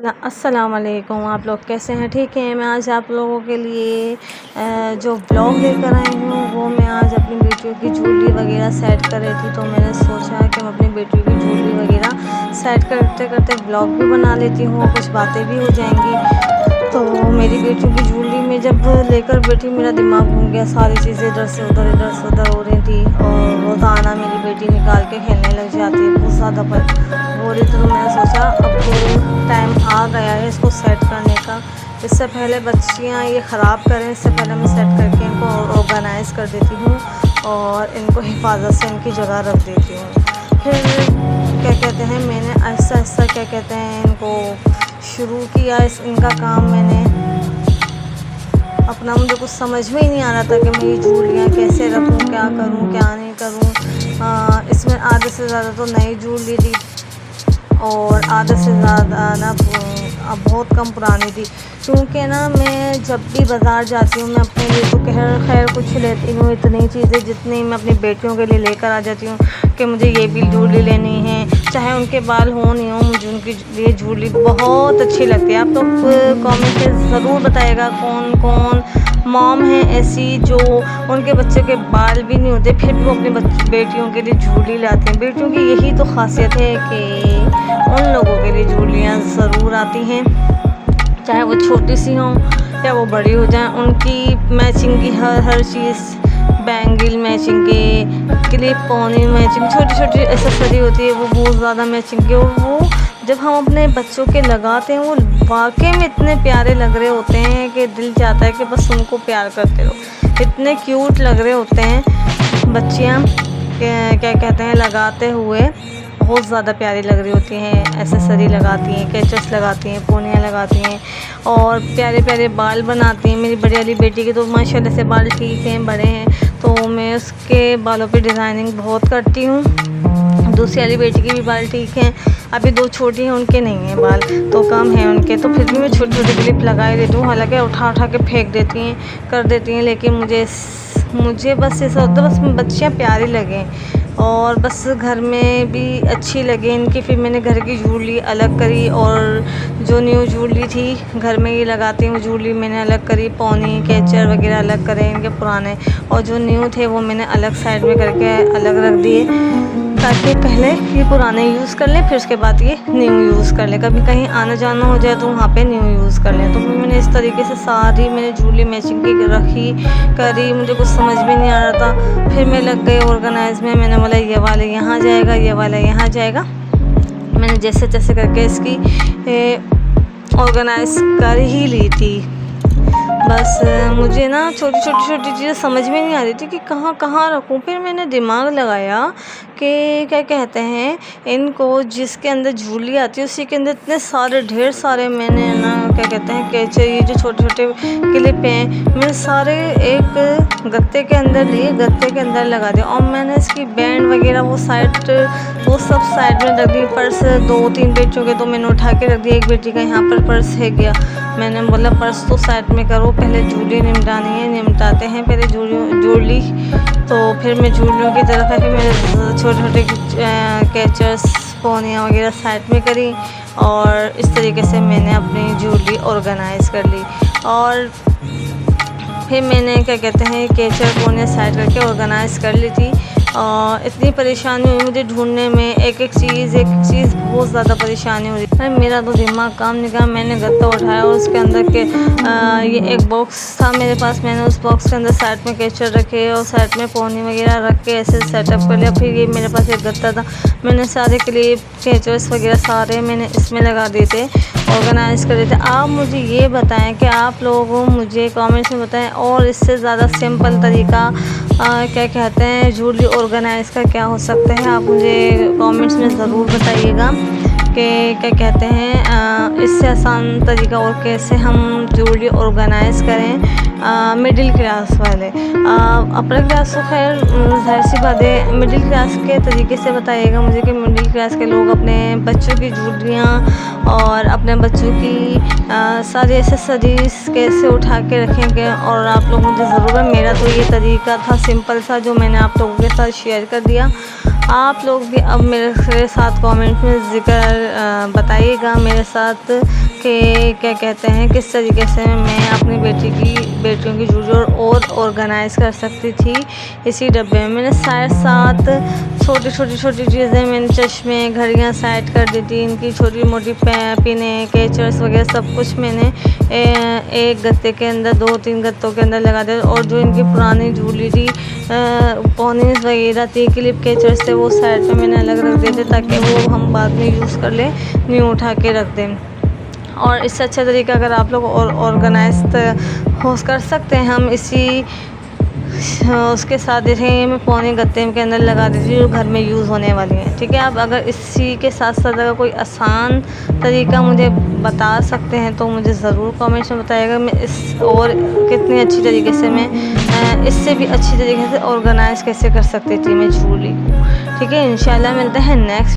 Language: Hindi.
अस्सलाम वालेकुम। आप लोग कैसे हैं? ठीक हैं। मैं आज आप लोगों के लिए जो ब्लॉग लेकर आई हूँ वो मैं आज अपनी बेटियों की ज्वेलरी वगैरह सेट कर रही थी, तो मैंने सोचा कि मैं अपनी बेटियों की ज्वेलरी वगैरह सेट करते करते ब्लॉग भी बना लेती हूँ और कुछ बातें भी हो जाएंगी। तो मेरी बेटियों की ज्वेलरी में जब लेकर बैठी मेरा दिमाग घूम गया, सारी चीज़ें इधर से उधर हो रही थी और रोज़ाना मेरी बेटी निकाल के खेलने लग जाती है, बहुत ज़्यादा हो रही थी। तो मैंने सोचा अब टाइम आ गया है इसको सेट करने का। इससे पहले बच्चियाँ ये ख़राब करें, इससे पहले मैं सेट करके इनको ऑर्गेनाइज़ कर देती हूँ और इनको हिफाजत से इनकी जगह रख देती हूँ। फिर क्या कहते हैं, मैंने ऐसा ऐसा क्या कहते हैं इनको शुरू किया इनका काम मैंने अपना। मुझे कुछ समझ में ही नहीं आ रहा था कि मैं ये ज्वेलरियाँ कैसे रखूँ, क्या करूँ क्या नहीं करूँ। इसमें आधे से ज़्यादा तो नई ज्वेलरी थी और आधे से ज़्यादा ना बहुत कम पुरानी थी, क्योंकि ना मैं जब भी बाज़ार जाती हूँ मैं अपने लिए तो खैर कुछ लेती हूँ इतनी चीज़ें जितनी मैं अपनी बेटियों के लिए लेकर आ जाती हूँ कि मुझे ये भी ज्वेलरी लेनी है, चाहे उनके बाल हो नहीं हो, मुझे उनकी ये ज्वेलरी बहुत अच्छी लगती है। आप लोग कमेंट में ज़रूर बताइएगा कौन कौन मॉम है ऐसी जो उनके बच्चे के बाल भी नहीं होते फिर भी वो अपनी बेटियों के लिए ज्वेलरी लाते हैं। बेटियों की यही तो खासियत है कि उन लोगों के लिए ज्वेलरियाँ ज़रूर आती हैं, चाहे वो छोटी सी हों या वो बड़ी हो जाएं। उनकी मैचिंग की हर चीज़, बैंगल मैचिंग के, क्लिप पौनी मैचिंग, छोटी छोटी एक्सेसरी होती है वो बहुत ज़्यादा मैचिंग की, और वो जब हम अपने बच्चों के लगाते हैं वो वाकई में इतने प्यारे लग रहे होते हैं कि दिल चाहता है कि बस उनको प्यार करते रहो। इतने क्यूट लग रहे होते हैं बच्चियाँ, क्या कहते हैं, लगाते हुए बहुत ज़्यादा प्यारी लग रही होती हैं। एक्सेसरी लगाती हैं, कैचेस लगाती हैं, पोनियाँ लगाती हैं और प्यारे प्यारे बाल बनाती हैं। मेरी बड़ी वाली बेटी के तो माशाल्लाह से बाल ठीक हैं, बड़े हैं, तो मैं उसके बालों पे डिज़ाइनिंग बहुत करती हूँ। दूसरी वाली बेटी के भी बाल ठीक हैं, अभी दो छोटी हैं उनके नहीं हैं बाल, तो कम हैं उनके, तो फिर भी मैं छोटी छोटी क्लिप लगा देती हूँ। हालांकि उठा के फेंक देती हैं, कर देती हैं, लेकिन मुझे बस ऐसा होता है बस बच्चियाँ प्यारी लगें और बस घर में भी अच्छी लगे इनकी। फिर मैंने घर की ज्वेलरी अलग करी और जो न्यू ज्वेलरी थी घर में ये लगाती हूँ ज्वेलरी मैंने अलग करी, पौनी कैचर वगैरह अलग करे इनके पुराने, और जो न्यू थे वो मैंने अलग साइड में करके अलग रख दिए ताकि पहले ये पुराने यूज़ कर लें फिर उसके बाद ये न्यू यूज़ कर लें। कभी कहीं आना जाना हो जाए तो वहाँ पे न्यू यूज़ कर लें। तो मैंने इस तरीके से सारी मैंने ज्वेलरी मैचिंग की रखी करी, मुझे कुछ समझ भी नहीं आ रहा था। फिर मैं लग गई ऑर्गेनाइज में, मैंने बोला ये वाला यहाँ जाएगा, ये वाला यहाँ जाएगा। मैंने जैसे तैसे करके इसकी ऑर्गेनाइज कर ही ली थी। बस मुझे ना छोटी चीज़ें समझ में नहीं आ रही थी कि कहाँ कहाँ रखूँ। फिर मैंने दिमाग लगाया कि क्या कहते हैं इनको, जिसके अंदर ज्वेलरी आती है उसी के अंदर इतने सारे ढेर सारे मैंने ना क्या कहते हैं कैचे, ये जो छोटे छोटे क्लिप हैं मैंने सारे एक गत्ते के अंदर लिए, गत्ते के अंदर लगा दिया और मैंने इसकी बैंड वगैरह वो सब साइड में रख दी। पर्स दो तीन बेटियों के तो मैंने उठा के रख दिया, एक बेटी का यहाँ पर पर्स है गया, मैंने बोला पर्स तो साइड में करो, पहले ज्वेलरी निमटानी है, निमटाते हैं पहले ज्वेलरी। तो फिर मैं ज्वेलरियों की तरफ है, फिर मैंने छोटे छोटे कैचर्स पोनियाँ वगैरह साइड में करी और इस तरीके से मैंने अपनी ज्वेलरी ऑर्गेनाइज़ कर ली। और फिर मैंने क्या कहते हैं कैचर पोनियाँ साइड करके ऑर्गेनाइज़ कर ली थी। इतनी परेशानी हुई मुझे ढूंढने में, एक एक चीज़ बहुत ज़्यादा परेशानी हो रही है। मेरा तो दिमाग काम नहीं किया, मैंने गत्ता उठाया और उसके अंदर के ये एक बॉक्स था मेरे पास, मैंने उस बॉक्स के अंदर साइड में कैचर रखे और साइड में पोनी वगैरह रख के ऐसे सेटअप कर लिया। फिर ये मेरे पास एक गत्ता था, मैंने सारे क्लिप कैचर्स वगैरह सारे मैंने इसमें लगा दिए थे, ऑर्गेनाइज़ कर देते। आप मुझे ये बताएं कि आप लोगों मुझे कमेंट्स में बताएं और इससे ज़्यादा सिंपल तरीका क्या कहते हैं ज्वेलरी ऑर्गेनाइज़ का क्या हो सकता है। आप मुझे कमेंट्स में ज़रूर बताइएगा कि क्या कहते हैं इससे आसान तरीका और कैसे हम ज्वेलरी ऑर्गेनाइज़ करें। मिडिल क्लास वाले, अपर क्लास तो खैर जाहिर सी बात है, मिडिल क्लास के तरीके से बताइएगा मुझे कि मिडिल क्लास के लोग अपने बच्चों की ज्वेलरियाँ और अपने बच्चों की सारी एक्सेसरीज कैसे उठा के रखेंगे। और आप लोग मुझे ज़रूर, मेरा तो ये तरीका था सिंपल सा जो मैंने आप लोगों के साथ शेयर कर दिया। आप लोग भी अब मेरे साथ कमेंट में ज़िक्र बताइएगा मेरे साथ कि क्या कहते हैं किस तरीके से मैं अपनी बेटियों की जूलरी और ऑर्गेनाइज़ कर सकती थी इसी डब्बे में। मैंने साथ छोटी चीज़ें, मैंने चश्मे, घड़ियाँ साइड कर दी थी। इनकी छोटी मोटी पिने, कैचर्स वगैरह सब कुछ मैंने एक गत्ते के अंदर, 2-3 गत्तों के अंदर लगा दिया। और जो इनकी पुरानी जूलरी पॉनीज वगैरह थी, क्लिप कैचर्स थे, वो साइड पे मैंने अलग रख दिए थे ताकि वो हम बाद में यूज़ कर लें, न्यू उठा के रख दें। और इससे अच्छा तरीका अगर आप लोग और ऑर्गेनाइज हो कर सकते हैं, हम उसके साथ देखें मैं पौने गत्ते के अंदर लगा देती हूँ जो घर में यूज़ होने वाली हैं। ठीक है, आप अगर इसी के साथ साथ अगर कोई आसान तरीका मुझे बता सकते हैं तो मुझे ज़रूर कमेंट्स में बताइएगा। मैं इस और कितनी अच्छी तरीके से मैं इससे भी अच्छी तरीके से ऑर्गेनाइज़ कैसे कर सकती थी मैं जूलरी को। ठीक है, इंशाल्लाह मिलते हैं नेक्स्ट